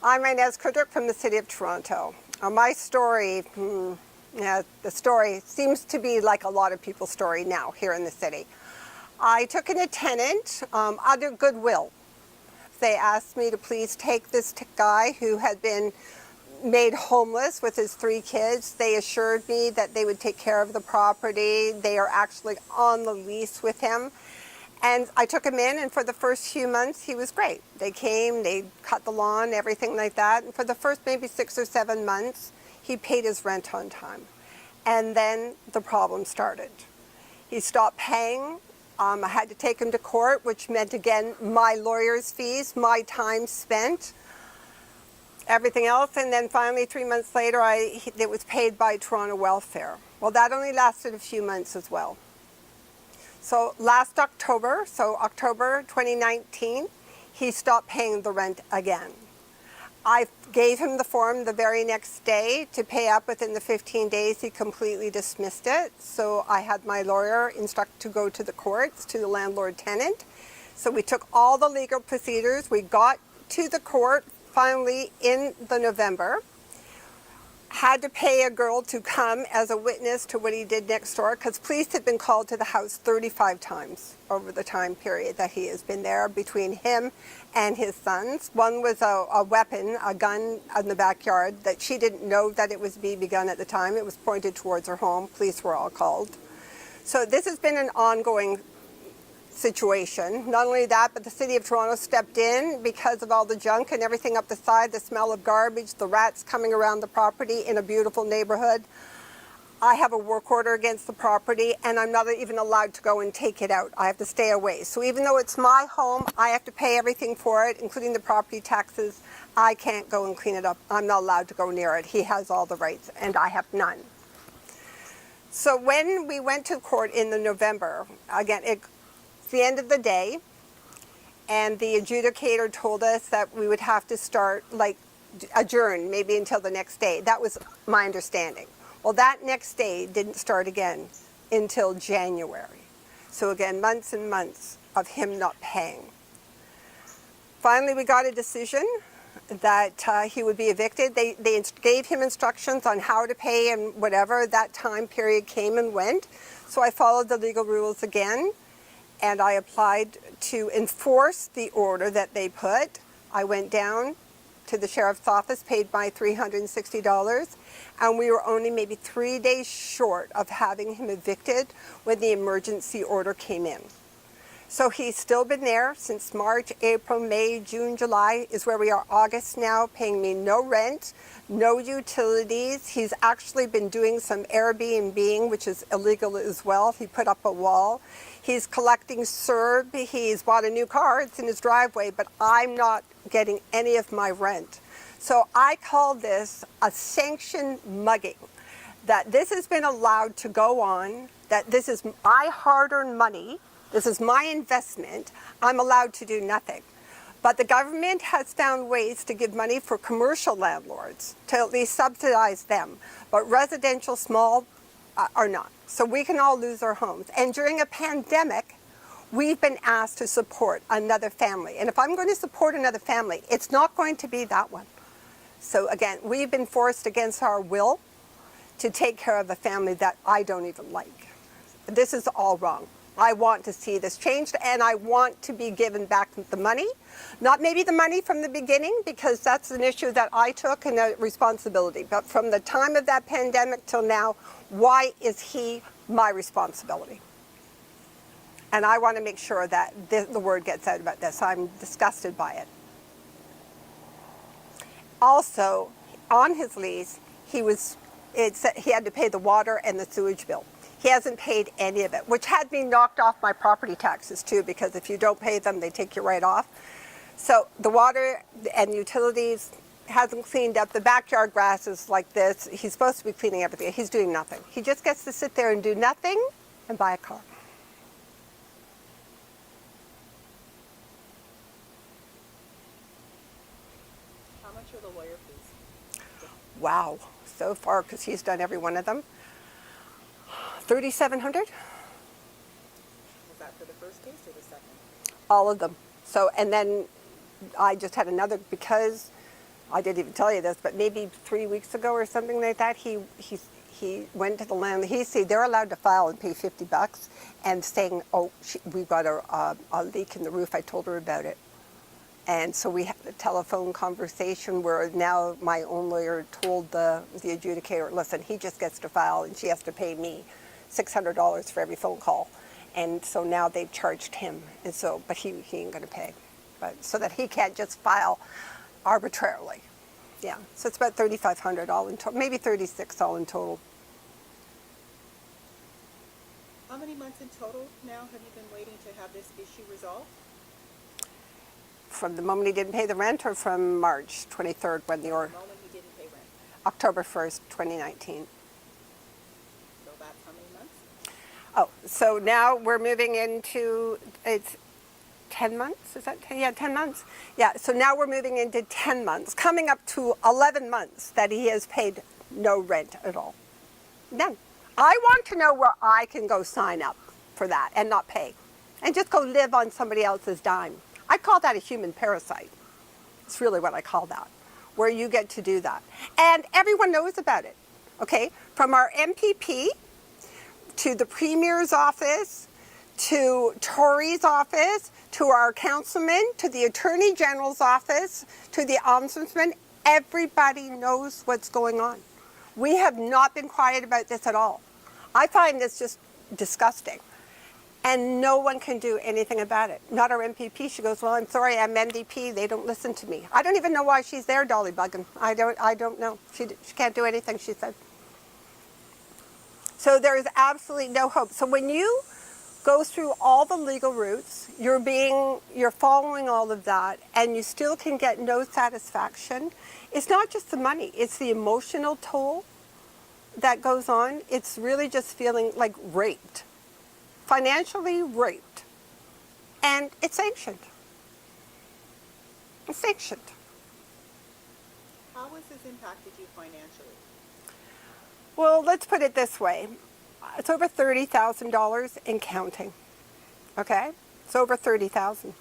I'm Inez Kudryk from the City of Toronto. My story, the story seems to be like a lot of people's story now here in the city. I took in a tenant under goodwill. They asked me to please take this guy who had been made homeless with his 3 kids. They assured me that they would take care of the property. They are actually on the lease with him. And I took him in, and for the first few months, he was great. They came, they cut the lawn, everything like that. And for the first maybe 6 or 7 months, he paid his rent on time. And then the problem started. He stopped paying. I had to take him to court, which meant, again, my lawyer's fees, my time spent, everything else. And then finally, 3 months later, it was paid by Toronto Welfare. Well, that only lasted a few months as well. So last October, October 2019, he stopped paying the rent again. I gave him the form the very next day to pay up within the 15 days. He completely dismissed it. So I had my lawyer instruct to go to the courts, to the landlord-tenant. So we took all the legal procedures. We got to the court finally in the November. Had to pay a girl to come as a witness to what he did next door, because police had been called to the house 35 times over the time period that he has been there, between him and his sons. One was a weapon, a gun in the backyard that she didn't know that it was a BB gun at the time. It was pointed towards her home. Police were all called. So this has been an ongoing situation. Not only that, but the City of Toronto stepped in because of all the junk and everything up the side, the smell of garbage, the rats coming around the property in a beautiful neighborhood. I have a work order against the property, and I'm not even allowed to go and take it out. I have to stay away. So even though it's my home, I have to pay everything for it, including the property taxes. I can't go and clean it up. I'm not allowed to go near it. He has all the rights, and I have none. So when we went to court in the November, again, it's the end of the day, and the adjudicator told us that we would have to start, adjourn maybe until the next day. That was my understanding. Well, that next day didn't start again until January. So again, months and months of him not paying. Finally, we got a decision that he would be evicted. They gave him instructions on how to pay and whatever. That time period came and went. So I followed the legal rules again, and I applied to enforce the order that they put. I went down to the sheriff's office, paid my $360, and we were only maybe 3 days short of having him evicted when the emergency order came in. So he's still been there since March, April, May, June, July is where we are. August now, paying me no rent, no utilities. He's actually been doing some Airbnb-ing, which is illegal as well. He put up a wall. He's collecting CERB. He's bought a new car. It's in his driveway, but I'm not getting any of my rent. So I call this a sanctioned mugging, that this has been allowed to go on, that this is my hard-earned money. This is my investment. I'm allowed to do nothing. But the government has found ways to give money for commercial landlords to at least subsidize them. But residential small are not. So we can all lose our homes. And during a pandemic, we've been asked to support another family. And if I'm going to support another family, it's not going to be that one. So again, we've been forced against our will to take care of a family that I don't even like. This is all wrong. I want to see this changed, and I want to be given back the money. Not maybe the money from the beginning, because that's an issue that I took and a responsibility. But from the time of that pandemic till now, why is he my responsibility? And I want to make sure that the word gets out about this. I'm disgusted by it. Also, on his lease, he had to pay the water and the sewage bill. He hasn't paid any of it, which had me knocked off my property taxes too, because if you don't pay them, they take you right off. So the water and utilities hasn't cleaned up. The backyard grass is like this. He's supposed to be cleaning everything. He's doing nothing. He just gets to sit there and do nothing and buy a car. How much are the lawyer fees? Wow, so far, because he's done every one of them. $3,700. Was that for the first case or the second? All of them. So, and then I just had another, because I didn't even tell you this, but maybe 3 weeks ago or something like that, he went to the landlord. He said they're allowed to file and pay $50 and saying, oh, we've got a leak in the roof. I told her about it. And so we had a telephone conversation where now my own lawyer told the adjudicator, listen, he just gets to file and she has to pay me $600 for every phone call. And so now they've charged him. And so, but he ain't going to pay. But so that he can't just file arbitrarily. Yeah, so it's about $3,500 all in total, maybe $36 all in total. How many months in total now have you been waiting to have this issue resolved? From the moment he didn't pay the rent, or from March 23rd when The moment he didn't pay rent. October 1st, 2019. So that's how many months? Oh, so now we're moving into, it's 10 months, is that 10? Yeah, 10 months. Yeah, so now we're moving into 10 months, coming up to 11 months that he has paid no rent at all. None. I want to know where I can go sign up for that and not pay, and just go live on somebody else's dime. I call that a human parasite. It's really what I call that, where you get to do that. And everyone knows about it, okay? From our MPP to the Premier's office, to Tory's office, to our councilman, to the Attorney General's office, to the Ombudsman, everybody knows what's going on. We have not been quiet about this at all. I find this just disgusting. And no one can do anything about it. Not our MPP. She goes, well, I'm sorry, I'm MDP. They don't listen to me. I don't even know why she's there, Dolly Buggin. I don't know. She can't do anything, she said. So there is absolutely no hope. So when you go through all the legal routes, you're following all of that, and you still can get no satisfaction. It's not just the money, it's the emotional toll that goes on. It's really just feeling like raped, financially raped, and it's sanctioned. It's sanctioned. How has this impacted you financially? Well, let's put it this way. It's over $30,000 and counting, okay? It's over $30,000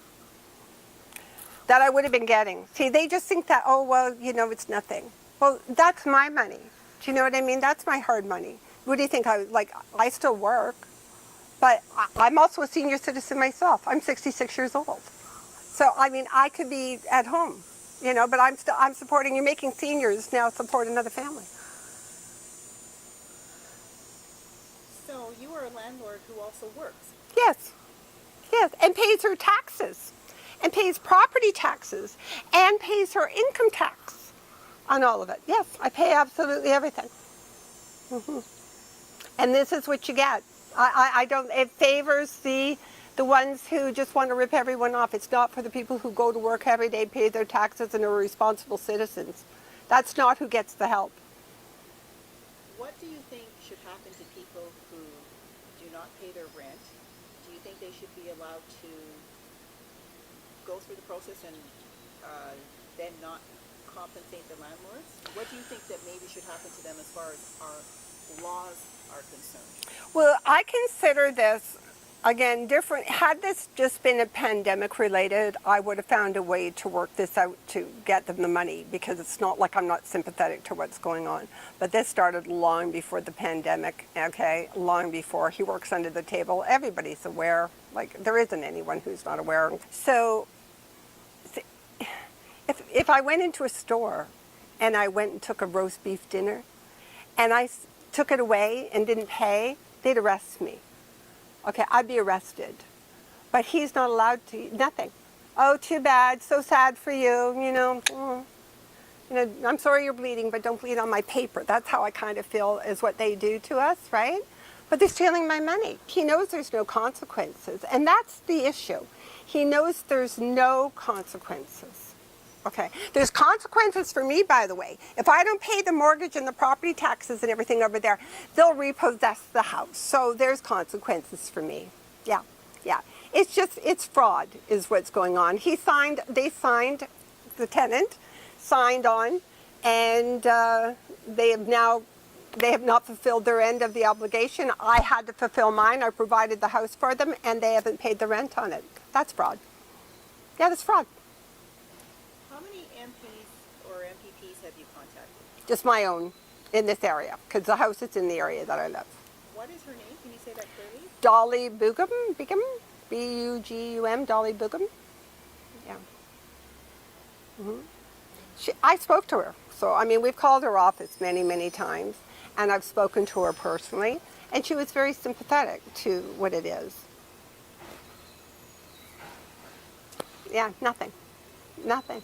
that I would have been getting. See, they just think that, oh, well, you know, it's nothing. Well, that's my money. Do you know what I mean? That's my hard money. What do you think? I still work, but I'm also a senior citizen myself. I'm 66 years old. So, I mean, I could be at home, you know, but I'm supporting, you're making seniors now support another family. So you are a landlord who also works. Yes, yes, and pays her taxes, and pays property taxes, and pays her income tax on all of it. Yes, I pay absolutely everything. And this is what you get. I don't, it favors the ones who just want to rip everyone off. It's not for the people who go to work every day, pay their taxes, and are responsible citizens. That's not who gets the help. What do you think should happen to people who do not pay their rent? Do you think they should be allowed to go through the process and then not compensate the landlords? What do you think that maybe should happen to them as far as our laws are concerned? Well, I consider this, again, different. Had this just been a pandemic related, I would have found a way to work this out to get them the money, because it's not like I'm not sympathetic to what's going on. But this started long before the pandemic, okay, long before. He works under the table. Everybody's aware. Like, there isn't anyone who's not aware. So if I went into a store and I went and took a roast beef dinner and I took it away and didn't pay, they'd arrest me. Okay, I'd be arrested. But he's not allowed to, nothing. Oh, too bad, so sad for you, you know, I'm sorry you're bleeding, but don't bleed on my paper. That's how I kind of feel is what they do to us, right? But they're stealing my money. He knows there's no consequences, and that's the issue. He knows there's no consequences. Okay, there's consequences for me, by the way. If I don't pay the mortgage and the property taxes and everything over there, they'll repossess the house. So there's consequences for me. Yeah, yeah. It's fraud is what's going on. They signed, the tenant signed on, and they have not fulfilled their end of the obligation. I had to fulfill mine. I provided the house for them, and they haven't paid the rent on it. That's fraud. Yeah, that's fraud. How many MPs or have you contacted? Just my own in this area, because the house is in the area that I live. What is her name? Can you say that clearly? Dolly Bugum, Bugum, Dolly Bugum. Yeah. I spoke to her. So, I mean, we've called her office many, many times, and I've spoken to her personally, and she was very sympathetic to what it is. Yeah, nothing. Nothing.